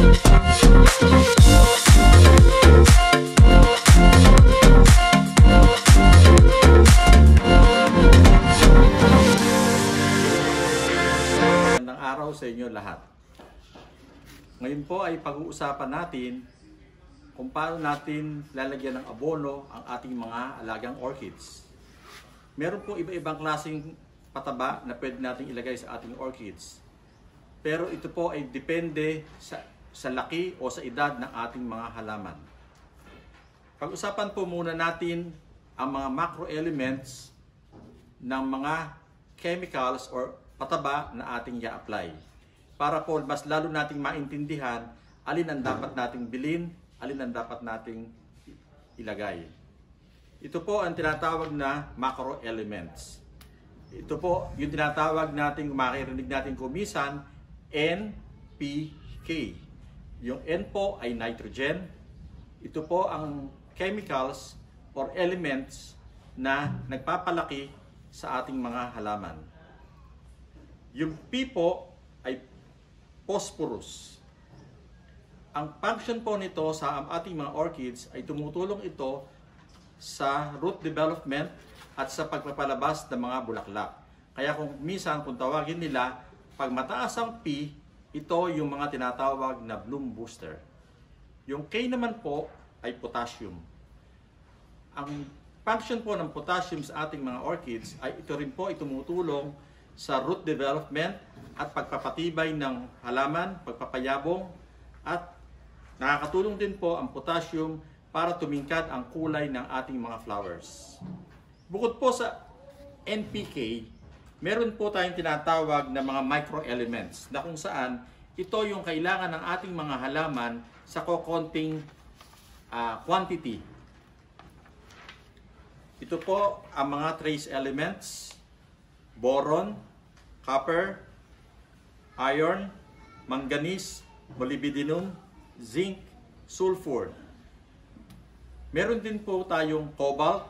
Magandang araw sa inyo lahat. Ngayon po ay pag-uusapan natin kung paano natin lalagyan ng abono ang ating mga alagang orchids. Meron po iba-ibang klaseng pataba na pwede natin ilagay sa ating orchids. Pero ito po ay depende sa laki o sa edad ng ating mga halaman. Pag-usapan po muna natin ang mga macro elements ng mga chemicals or pataba na ating i-apply. Para po mas lalo nating maintindihan alin ang dapat nating bilhin, alin ang dapat nating ilagay. Ito po ang tinatawag na macro elements. Ito po yung tinatawag nating makirinig natin kumisan NPK. Yung N po ay nitrogen. Ito po ang chemicals or elements na nagpapalaki sa ating mga halaman. Yung P po ay phosphorus. Ang function po nito sa ating mga orchids ay tumutulong ito sa root development at sa pagpapalabas ng mga bulaklak. Kaya kung minsan kung tawagin nila, pag mataas ang P, ito yung mga tinatawag na bloom booster. Yung K naman po ay potassium. Ang function po ng potassium sa ating mga orchids ay ito rin po ay tumutulong sa root development at pagpapatibay ng halaman, pagpapayabong, at nakakatulong din po ang potassium para tumingkad ang kulay ng ating mga flowers. Bukod po sa NPK, meron po tayong tinatawag na mga microelements na kung saan ito yung kailangan ng ating mga halaman sa kokonting quantity. Ito po ang mga trace elements: boron, copper, iron, manganese, molybdenum, zinc, sulfur. Meron din po tayong cobalt,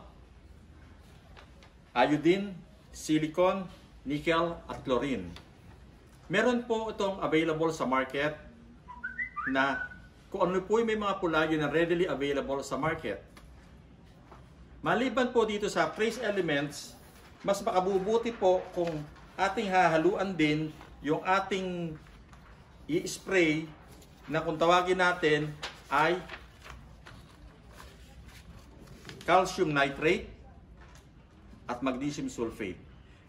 iodine, silicon, nickel at chlorine. Meron po itong available sa market na kung ano po yung may mga pula yun na readily available sa market. Maliban po dito sa trace elements, mas makabubuti po kung ating hahaluan din yung ating i-spray na kung tawagin natin ay calcium nitrate at magnesium sulfate.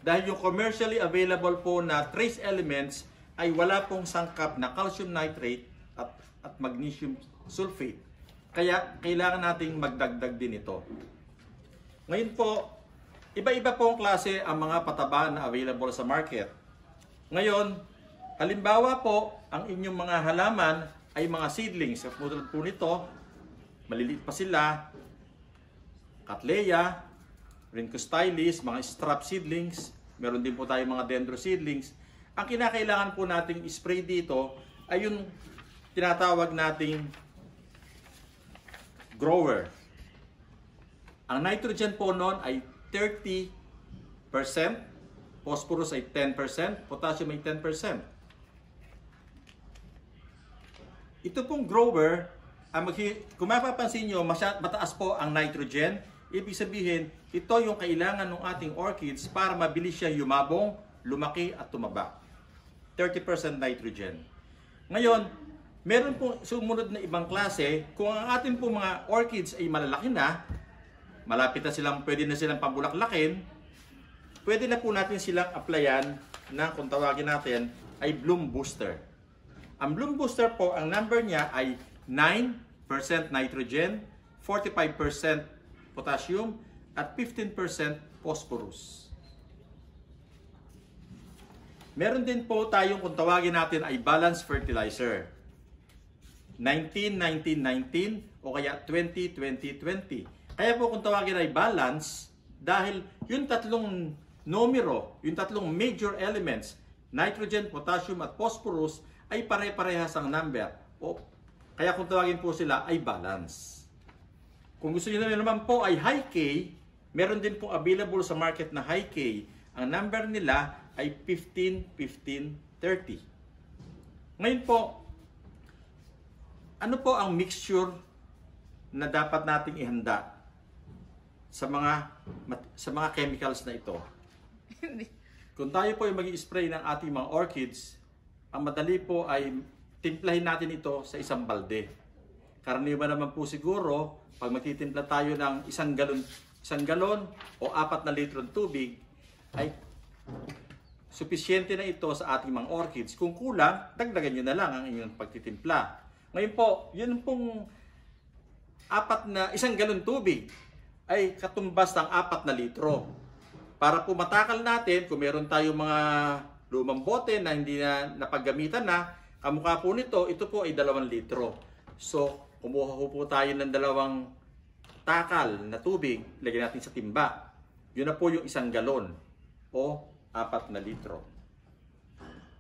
Dahil yung commercially available po na trace elements ay wala pong sangkap na calcium nitrate at magnesium sulfate. Kaya kailangan nating magdagdag din ito. Ngayon po, iba-iba pong klase ang mga pataba na available sa market. Ngayon, halimbawa po, ang inyong mga halaman ay mga seedlings. Katulad po nito, maliliit pa sila, Cattleya, Rhynchostylis, mga strap seedlings, meron din po tayong mga dendro seedlings. Ang kinakailangan po nating spray dito ay yung tinatawag nating grower. Ang nitrogen po noon ay 30%, phosphorus ay 10%, potassium ay 10%. Ito pong grower, kung mapapansin nyo, mataas po ang nitrogen. Ibig sabihin, ito yung kailangan ng ating orchids para mabilis siya yumabong, lumaki at tumaba. 30% nitrogen. Ngayon, meron pong sumunod na ibang klase. Kung ang ating pong mga orchids ay malalaki na, malapit na silang, pwede na silang pabulaklakin, pwede na po natin silang applyan na kung tawagin natin ay bloom booster. Ang bloom booster po, ang number niya ay 9% nitrogen, 45% potassium, at 15% phosphorus. Meron din po tayong kung tawagin natin ay balanced fertilizer. 19-19-19 o kaya 20-20-20. Kaya po kung tawagin ay balance, dahil yung tatlong numero, yung tatlong major elements, nitrogen, potassium at phosphorus, ay pare-parehas ang number. O kaya kung tawagin po sila ay balance. Kung gusto niyo naman po ay high K, meron din po available sa market na high K. Ang number nila ay 15, 15, 30. Ngayon po, ano po ang mixture na dapat nating ihanda sa mga chemicals na ito? Kung tayo po ay mag-i-spray ng ating mga orchids, ang madali po ay timplahin natin ito sa isang balde. Karaniwan naman po siguro, pag magtitimpla tayo ng isang galon o 4 na litro ng tubig, ay supisyente na ito sa ating mga orchids. Kung kulang, dagdagan nyo na lang ang inyong pagtitimpla. Ngayon po, yun pong 1 galon tubig ay katumbas ng 4 na litro. Para po matakal natin, kung meron tayong mga lumang bote na hindi na napaggamitan na, kamukha po nito, ito po ay 2 litro. So, kumuha po tayo ng 2 takal na tubig, lagyan natin sa timba. Yun na po yung 1 galon o 4 na litro.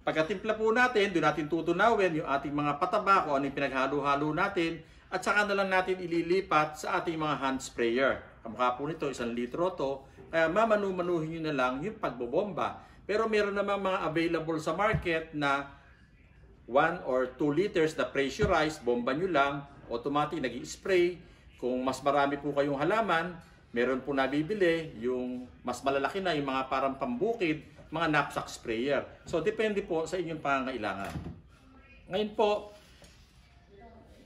Pagkatimpla po natin, doon natin tutunawin yung ating mga pataba, kung ano yung pinaghalo-halo natin, at saka na lang natin ililipat sa ating mga hand sprayer. Kamukha po nito, 1 litro to, kaya mamanu-manuhin nyo na lang yung pagbobomba. Pero meron namang mga available sa market na 1 or 2 liters na pressurized, bomba nyo lang, automatic nag-i-spray. Kung mas marami po kayong halaman, meron po nabibili yung mas malalaki na, yung mga parang pambukid, mga knapsack sprayer. So, depende po sa inyong pangangailangan. Ngayon po,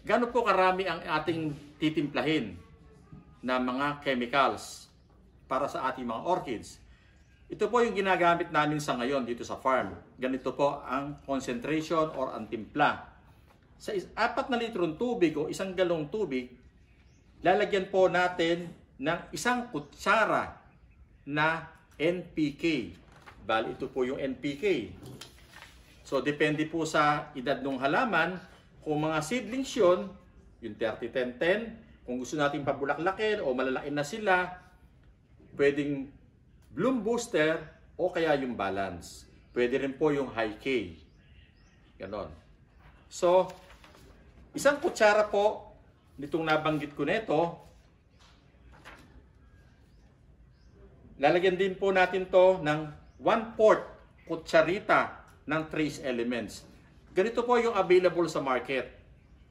gaano po karami ang ating titimplahin na mga chemicals para sa ating mga orchids? Ito po yung ginagamit namin sa ngayon dito sa farm. Ganito po ang concentration or ang timpla. Sa 4 na litrong tubig o 1 galong tubig, lalagyan po natin ng 1 kutsara na NPK. Bali, ito po yung NPK. So, depende po sa edad ng halaman. Kung mga seedlings yun, yung 30-10-10, kung gusto natin pabulaklakin o malalaki na sila, pwedeng bloom booster o kaya yung balance. Pwede rin po yung high K. Ganon. So, 1 kutsara po nitong nabanggit ko nito. Lalagyan din po natin to ng 1/4 kutsarita ng trace elements. Ganito po yung available sa market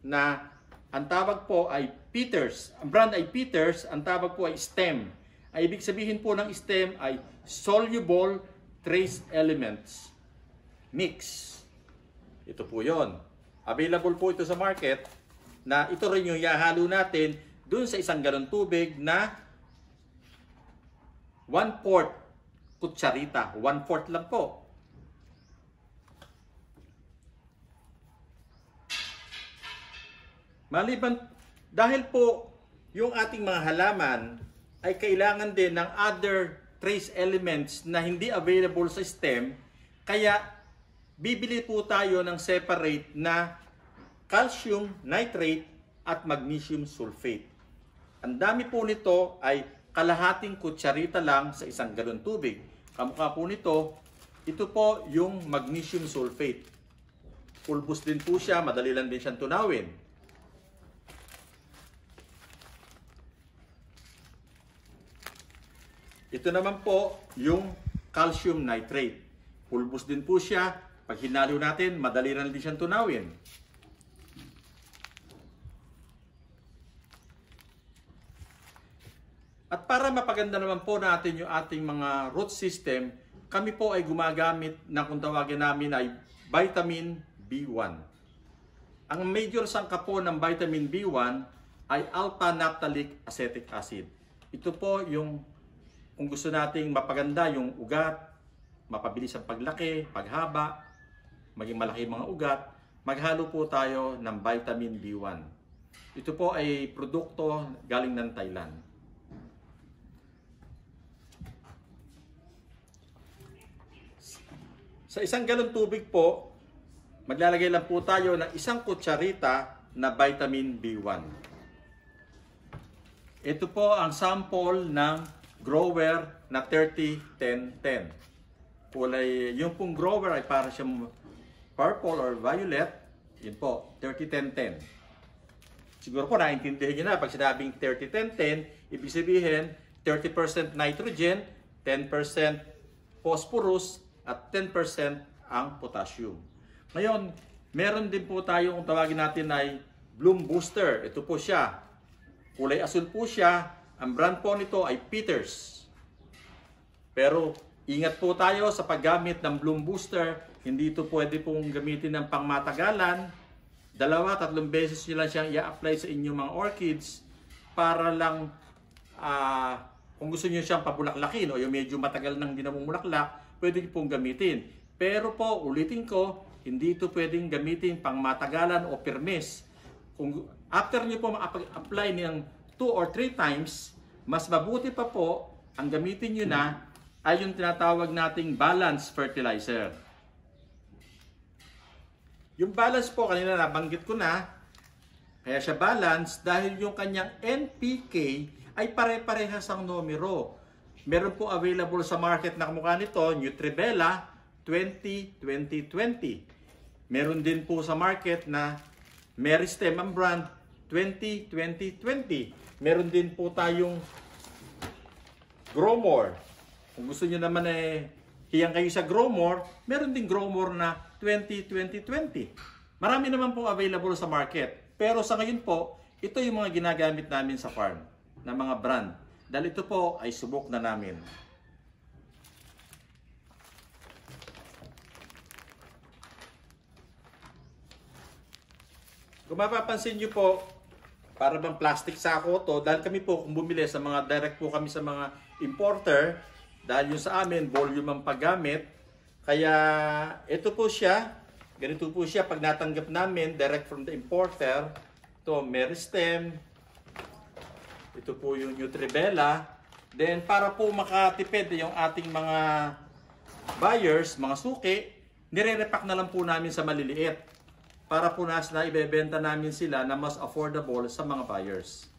na ang tawag po ay Peters. Ang brand ay Peters, ang tawag po ay STEM. Ay ibig sabihin po ng STEM ay Soluble Trace Elements Mix. Ito po yon. Available po ito sa market na ito rin yung ihahalo natin dun sa 1 galon tubig na 1/4 kutsarita. 1/4 lang po. Maliban, dahil po yung ating mga halaman ay kailangan din ng other trace elements na hindi available sa stem, kaya bibili po tayo ng separate na calcium nitrate at magnesium sulfate. Ang dami po nito ay kalahating kutsarita lang sa 1 galon tubig. Kamukha po nito, ito po yung magnesium sulfate. Pulbos din po siya, madali lang din siyang tunawin. Ito naman po yung calcium nitrate. Pulbos din po siya. Pag hinalo natin, madali lang din siyang tunawin. At para mapaganda naman po natin yung ating mga root system, kami po ay gumagamit ng kung tawagin namin ay vitamin B1. Ang major sangkap po ng vitamin B1 ay alpha-naphtalic acetic acid. Ito po yung kung gusto nating mapaganda yung ugat, mapabilis ang paglaki, paghaba, maging malaki mga ugat, maghalo po tayo ng vitamin B1. Ito po ay produkto galing ng Thailand. Sa 1 galon tubig po, maglalagay lang po tayo ng 1 kutsarita na vitamin B1. Ito po ang sample ng grower na 30-10-10. Kulay, yung pong grower ay para siyang purple or violet. Yun po, 30-10-10. Siguro po naiintindihan nyo na pag sinabing 30-10-10, ibig sabihin 30% nitrogen, 10% phosphorus, at 10% ang potassium. Ngayon, meron din po tayo kung tawagin natin ay Bloom Booster. Ito po siya. Kulay asul po siya. Ang brand po nito ay Peters. Pero ingat po tayo sa paggamit ng Bloom Booster. Hindi ito pwede pong gamitin ng pangmatagalan. 2-3 beses nyo lang siyang i-apply sa inyong mga orchids para lang kung gusto nyo siyang pabulaklakin o yung medyo matagal nang hindi namumulaklak, pwede nyo pong gamitin. Pero po, ulitin ko, hindi ito pwedeng gamitin pang matagalan o permis. Kung after nyo po ma-apply ng 2 or 3 times, mas mabuti pa po, ang gamitin nyo na ay yung tinatawag nating balanced fertilizer. Yung balance po, kanina nabanggit ko na, kaya siya balance dahil yung kanyang NPK ay pare-parehas ang numero. Meron po available sa market na kamukha nito, Nutribella 20-20-20. Meron din po sa market na Meristem ang brand 20-20-20. Meron din po tayong Growmore. Kung gusto niyo naman hiyang kayo sa Growmore, meron din Growmore na 20-20-20. Marami naman po available sa market. Pero sa ngayon po, ito yung mga ginagamit namin sa farm na mga brand. Dahil ito po ay subok na namin. Kung mapapansin nyo po, para bang plastic sako to, dahil kami po kung bumili sa mga direct po kami sa mga importer, dahil yung sa amin, volume ang paggamit. Kaya ito po siya, ganito po siya pag natanggap namin direct from the importer. Ito, Meristem. Ito po yung Nutribella. Then para po makatipid yung ating mga buyers, mga suki, nire-repack na lang po namin sa maliliit. Para po na ibebenta namin sila na mas affordable sa mga buyers.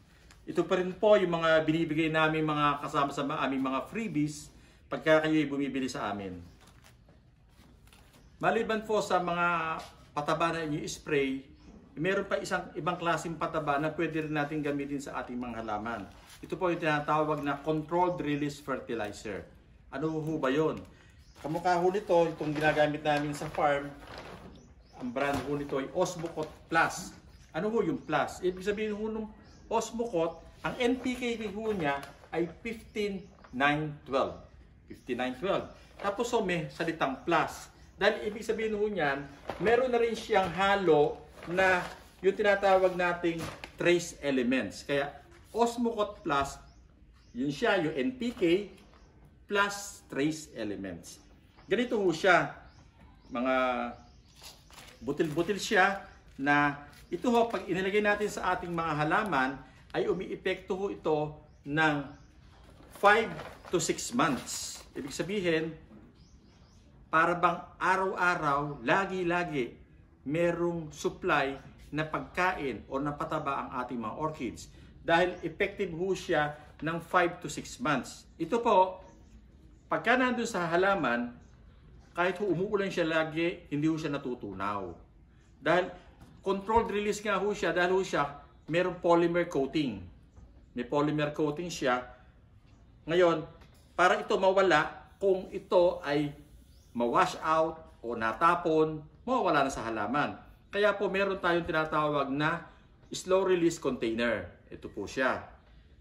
Ito pa rin po yung mga binibigay namin mga kasama sa aming mga freebies pagka kayo'y bumibili sa amin. Maliban po sa mga pataba na inyo spray, meron pa ibang klaseng pataba na pwede rin natin gamitin sa ating mga halaman. Ito po yung tinatawag na controlled release fertilizer. Ano ho ba yun? Kamukha ho nito, itong ginagamit namin sa farm, ang brand ho nito ay Osmocot Plus. Ano ho yung plus? Ibig sabihin ho ng Osmocot, ang NPK ho niya ay 15-9-12. 59-12. Tapos may salitang plus. Dahil ibig sabihin ho niyan, meron na rin siyang halo na yung tinatawag nating trace elements. Kaya Osmocot Plus, yun siya, yung NPK plus trace elements. Ganito ho siya. Mga butil-butil siya na ito ho, pag inilagay natin sa ating mga halaman, ay umiepekto ho ito ng 5 to 6 months. Ibig sabihin, para bang araw-araw, lagi-lagi, merong supply na pagkain o na pataba ang ating mga orchids. Dahil effective ho siya ng 5 to 6 months. Ito po, pagka nandun sa halaman, kahit ho umuulan siya lagi, hindi ho siya natutunaw. Dahil controlled release nga ho siya, dahil ho siya merong polymer coating. May polymer coating siya. Ngayon, para ito mawala, kung ito ay ma-wash out o natapon, mawawala na sa halaman. Kaya po meron tayong tinatawag na slow release container. Ito po siya.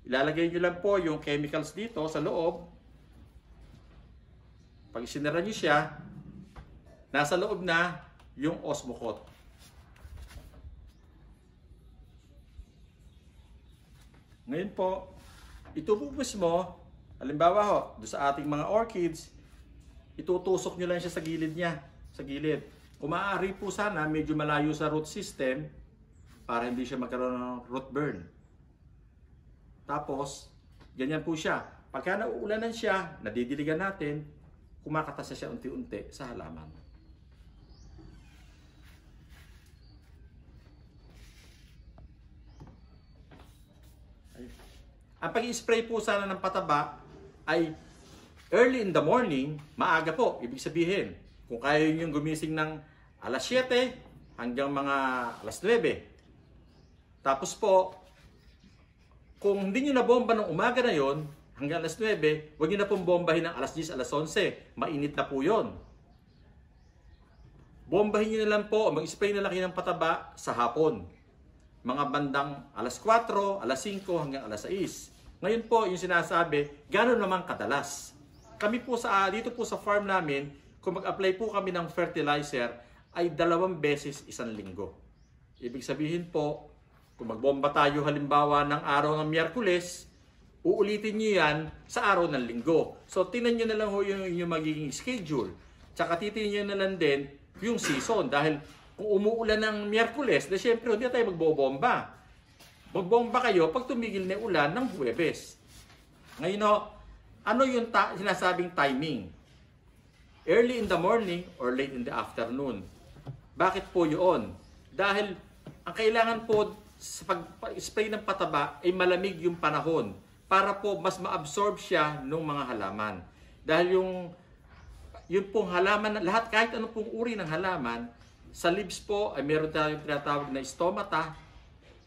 Ilalagay nyo lang po yung chemicals dito sa loob. Pag isinara nyo siya, nasa loob na yung Osmocot. Ngayon po, ito po mismo, halimbawa ho, doon sa ating mga orchids, itutusok nyo lang siya sa gilid niya. Sa gilid. Kung maaari po sana, medyo malayo sa root system para hindi siya magkaroon ng root burn. Tapos, ganyan po siya. Pagka nauulanan siya, nadidiligan natin, kumakatas siya unti-unti sa halaman. Ang pag-i-spray po sana ng pataba ay early in the morning, maaga po. Ibig sabihin, kung kaya nyo gumising ng alas 7 hanggang mga alas 9. Tapos po, kung hindi nyo nabomba ng umaga na yon hanggang alas 9, huwag nyo na pong bombahin ng alas 10, alas 11. Mainit na po yon. Bombahin nyo na lang po, mag-spray na lang kayo ng pataba sa hapon. mga bandang alas 4, alas 5 hanggang alas 6. Ngayon po, yung sinasabi, gano'n naman kadalas. Kami po dito po sa farm namin, kung mag-apply po kami ng fertilizer, ay 2 beses isang linggo. Ibig sabihin po, kung magbomba tayo halimbawa ng araw ng Miyerkules, uulitin nyo yan sa araw ng linggo. So, tingnan nyo na lang ho yung magiging schedule. Tsaka titingnan nyo na lang din yung season. Dahil kung umuulan ng Miyerkules, na syempre hindi tayo magbobomba. Magbomba kayo pag tumigil na ulan ng Huwebes. Ngayon ho, ano yung sinasabing timing? Early in the morning or late in the afternoon. Bakit po yun? Dahil ang kailangan po sa pag-spray ng pataba ay malamig yung panahon para po mas ma-absorb siya ng mga halaman. Dahil yung pong halaman, lahat kahit ano pong uri ng halaman, sa leaves po ay meron tayong tinatawag na stomata.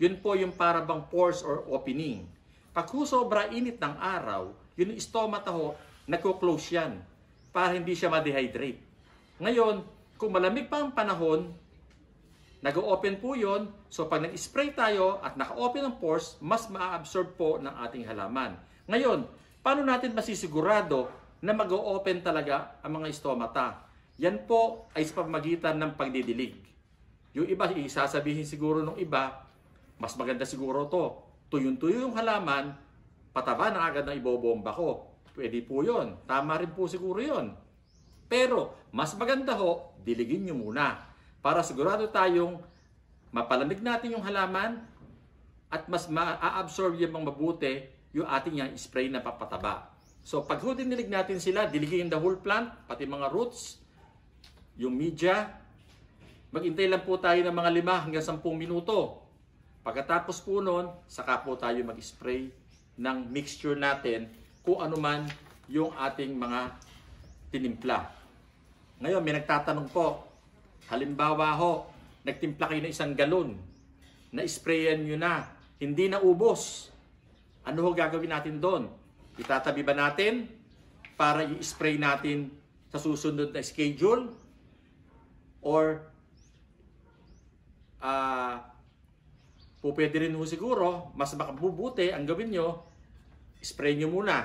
Yun po yung para bang pores or opening. Pag sobra init ng araw, yun yung stomata ho, nagko-close yan para hindi siya ma-dehydrate. Ngayon, kung malamig pa ang panahon, nag-open po yun. So pag nag-spray tayo at naka-open ang pores, mas ma-absorb po ng ating halaman. Ngayon, paano natin masisigurado na mag-open talaga ang mga stomata? Yan po ay sa pamamagitan ng pagdidilig. Yung iba, isasabihin siguro ng iba, mas maganda siguro to. Tuyong-tuyo yung halaman, pataba na agad na ibobomba ko. Pwede po yun. Tama rin po siguro yun. Pero, mas maganda ho, diligin nyo muna. Para sigurado tayong mapalamig natin yung halaman at mas ma-absorb yung mga mabuti yung ating yung spray na papataba. So, pag dinilig natin sila, diligin the whole plant, pati mga roots, yung media, maghintay lang po tayo ng mga 5 hanggang 10 minuto. Pagkatapos po nun, saka po tayo mag-spray ng mixture natin kung ano man yung ating mga tinimpla. Ngayon, may nagtatanong po, halimbawa ho, nagtimpla kayo ng 1 galon, na-sprayan nyo na, hindi na ubos. Ano ho gagawin natin doon? Itatabi ba natin para i-spray natin sa susunod na schedule? Or po pwede rin ho siguro, mas makabubuti ang gawin nyo, spray nyo muna.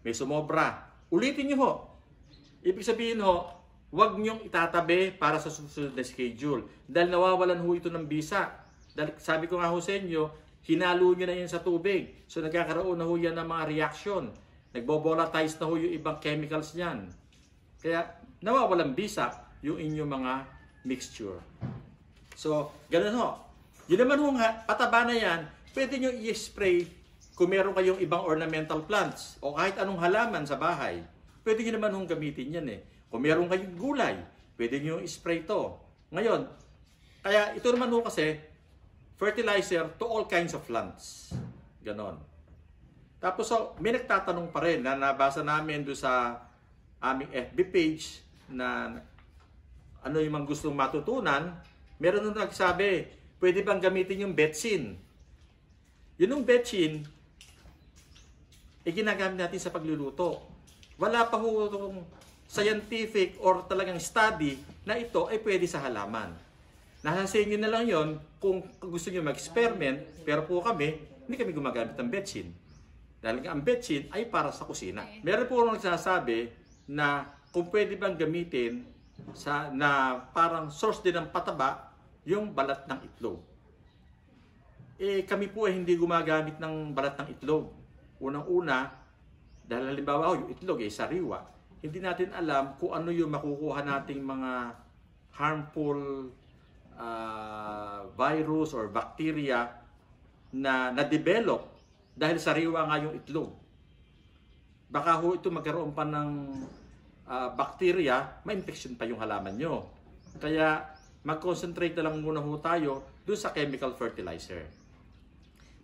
May sumobra. Ulitin nyo ho. Ibig sabihin ho, huwag nyong itatabi para sa susunod na schedule. Dahil nawawalan ho ito ng bisa. Dahil sabi ko nga ho sa inyo, hinalo nyo na yan sa tubig. So nagkakaroon na ho yan ng mga reaction. Nagbo-volatilize na ho yung ibang chemicals niyan. Kaya nawawalan bisa yung inyong mga mixture. So, ganun ho. Yun naman ho nga, pataba na yan, pwede nyo i-spray kung meron kayong ibang ornamental plants o kahit anong halaman sa bahay. Pwede nyo naman hong gamitin yan eh. Kung meron kayong gulay, pwede nyo i-spray to. Ngayon, kaya ito naman ho kasi, fertilizer to all kinds of plants. Ganon. Tapos so, may nagtatanong pa rin na nabasa namin doon sa aming FB page na ano yung mga gustong matutunan. Meron nung nagsabi, pwede bang gamitin yung betsin? Yun yung betsin, ginagamit natin sa pagluluto. Wala pa ho itong scientific or talagang study na ito ay pwede sa halaman. Nasa sa inyo na lang yon kung gusto nyo mag-experiment, pero po kami, hindi kami gumagamit ng betsin. Dahil ang betsin ay para sa kusina. Meron po nagsasabi na kung pwede bang gamitin na parang source din ng pataba yung balat ng itlog. Kami po ay hindi gumagamit ng balat ng itlog. Unang-una, dahil halimbawa yung itlog ay sariwa, hindi natin alam kung ano yung makukuha nating mga harmful virus or bacteria na na-develop dahil sariwa nga yung itlog. Baka ho ito magkaroon pa ng bacteria, ma-infection pa yung halaman nyo. Kaya mag-concentrate na lang muna ho tayo doon sa chemical fertilizer.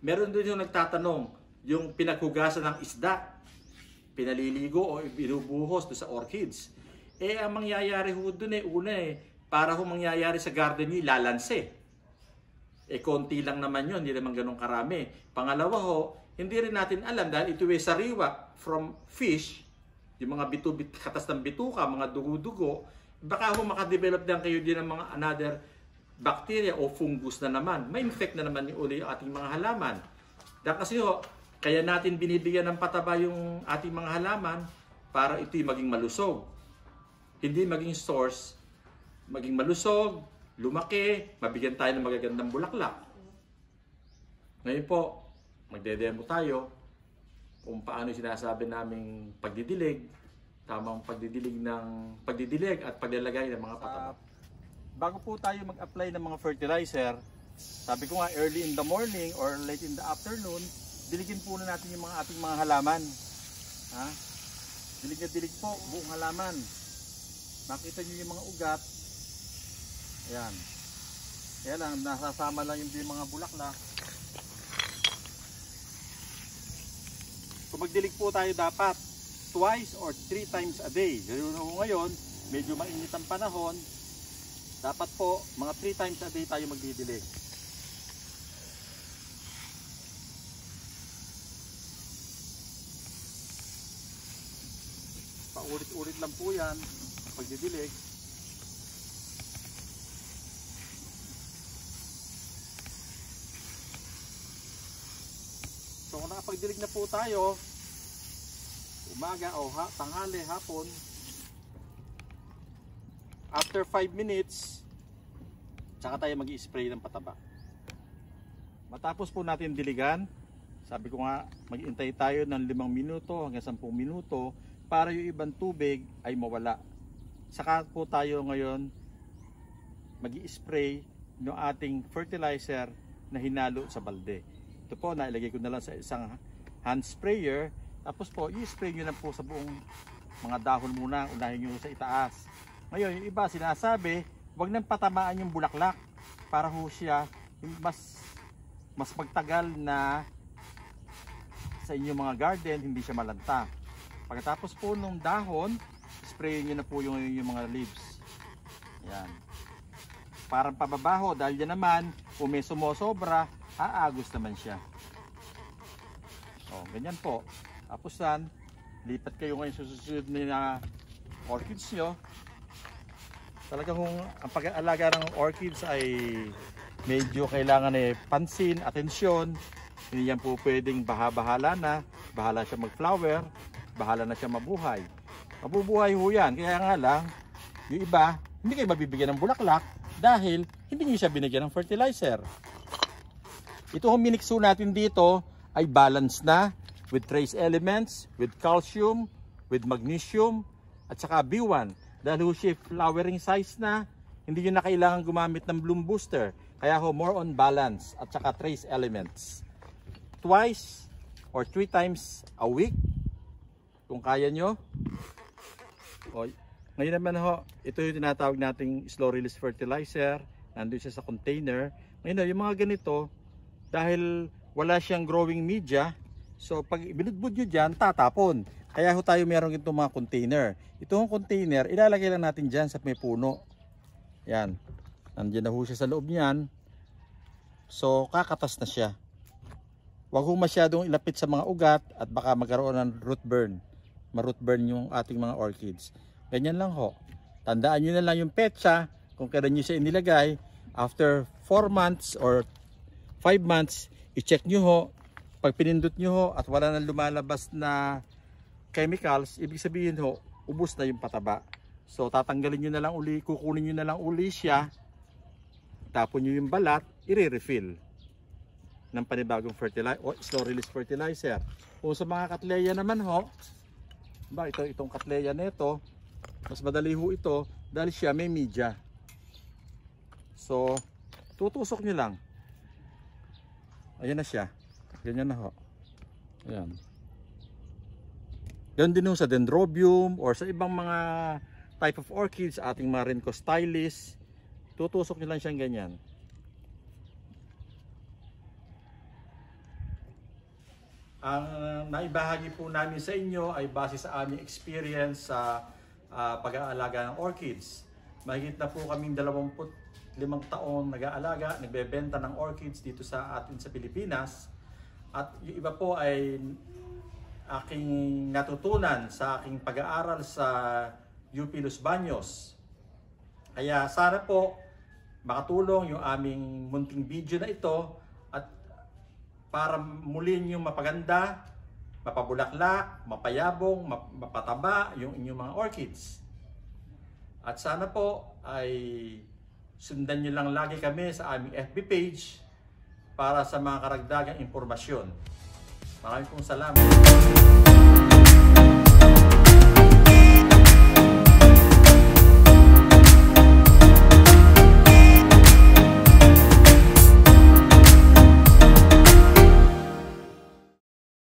Meron din yung nagtatanong, yung pinaghugasan ng isda, pinaliligo o binubuhos doon sa orchids. Ang mangyayari ho doon una para ho mangyayari sa garden nyo, lalanse. Konti lang naman yun, hindi naman ganun karami. Pangalawa ho, hindi rin natin alam dahil ito ay sariwa from fish, yung mga katas ng bituka, mga dugo-dugo, baka ho makadevelop din kayo din ng mga another bacteria o fungus na naman, ma-infect na naman yung uli yung ating mga halaman. Dahil kasi kaya natin binibigyan ng pataba yung ating mga halaman para ito'y maging malusog. Hindi maging source, maging malusog, lumaki, mabigyan tayo ng magagandang bulaklak. Ngayon po, magde-demo tayo kung paano sinasabi naming pagdidilig, tamang pagdidilig at paglalagay ng mga pataba. Bago po tayo mag-apply ng mga fertilizer, sabi ko nga early in the morning or late in the afternoon, diligin po na natin yung ating mga halaman. Ha? Dilig na dilig po, buong halaman. Makita nyo yung mga ugat. Ayan. Kaya lang, nasasama lang yung mga bulaklak. Kung magdilig po tayo dapat twice or 3 times a day. Ngayon, medyo mainit ang panahon. Dapat po, mga 3 times a day tayo magdidilig. Paulit-ulit lang po yan, pagdidilig. So kung nakapagdilig na po tayo, umaga o tanghali, hapon, after 5 minutes, tsaka tayo mag-i-spray ng pataba. Matapos po natin diligan, sabi ko nga, mag-intay tayo ng 5 minuto hanggang 10 minuto para yung ibang tubig ay mawala. Saka po tayo ngayon mag-i-spray ng ating fertilizer na hinalo sa balde. Ito po, nailagay ko na lang sa isang hand sprayer. Tapos po, i-spray nyo na po sa buong mga dahon muna. Unahin nyo sa itaas. Ngayon, yung iba sinasabi, huwag nang patamaan yung bulaklak para ho siya mas magtagal na sa inyong mga garden, hindi siya malanta. Pagkatapos po nung dahon, spray nyo na po yung mga leaves. Yan. Parang pababaho dahil yan naman, kung may sumosobra, aagos naman siya. O, ganyan po. Tapos yan, lipat kayo ngayon sa susunod na orchids nyo. Talaga kung ang pag-aalaga ng orchids ay medyo kailangan pansin, atensyon. Hindi yan po pwedeng bahala na. Bahala siya mag-flower, bahala na siya mabuhay. Mabubuhay ho yan. Kaya nga lang, yung iba, hindi kayo mabibigyan ng bulaklak dahil hindi nyo siya binigyan ng fertilizer. Ito ang minixo natin dito ay balance na with trace elements, with calcium, with magnesium, at saka B1. Dahil ho siya flowering size na, hindi nyo na kailangan gumamit ng bloom booster. Kaya ho more on balance at saka trace elements. Twice or 3 times a week, kung kaya nyo. O, ngayon naman ho, ito yung tinatawag nating slow release fertilizer. Nandun siya sa container. Ngayon yung mga ganito, dahil wala siyang growing media, so pag binudbud nyo dyan, tatapon. Kaya ho tayo meron itong mga container. Itong container, ilalagay lang natin dyan sa may puno. Yan. Nandiyan na ho siya sa loob niyan. So kakatas na siya. Huwag ho masyadong ilapit sa mga ugat at baka magkaroon ng root burn. Ma-root burn yung ating mga orchids. Ganyan lang ho. Tandaan nyo na lang yung petsa kung kailan nyo siya inilagay. After 4 months or 5 months, i-check nyo ho. Pag pinindot nyo ho at wala nang lumalabas na chemicals, ibig sabihin ho, ubos na yung pataba. So tatanggalin nyo na lang uli, kukunin nyo na lang uli siya, tapon nyo yung balat, i-refill ng panibagong fertilizer o slow release fertilizer. Kung sa mga Cattleya naman ho, itong Cattleya nito, mas madali ho ito dahil siya may media. So tutusok nyo lang. Ayan na siya. Ganyan na ho. Ayan. Ganyan din ho sa dendrobium or sa ibang mga type of orchids, ating mga Rhynchostylis. Tutusok nyo lang siyang ganyan. Ang naibahagi po namin sa inyo ay base sa aming experience sa pag-aalaga ng orchids. Mahigit na po kaming 25 taon nag-aalaga, nagbebenta ng orchids dito sa atin sa Pilipinas. At yung iba po ay aking natutunan sa aking pag-aaral sa UP Los Baños. Kaya sana po makatulong yung aming munting video na ito at para muli nyo mapaganda, mapabulaklak, mapayabong, mapataba yung inyong mga orchids. At sana po ay sundan nyo lang lagi kami sa aming FB page para sa mga karagdagang impormasyon. Maraming pong salamat.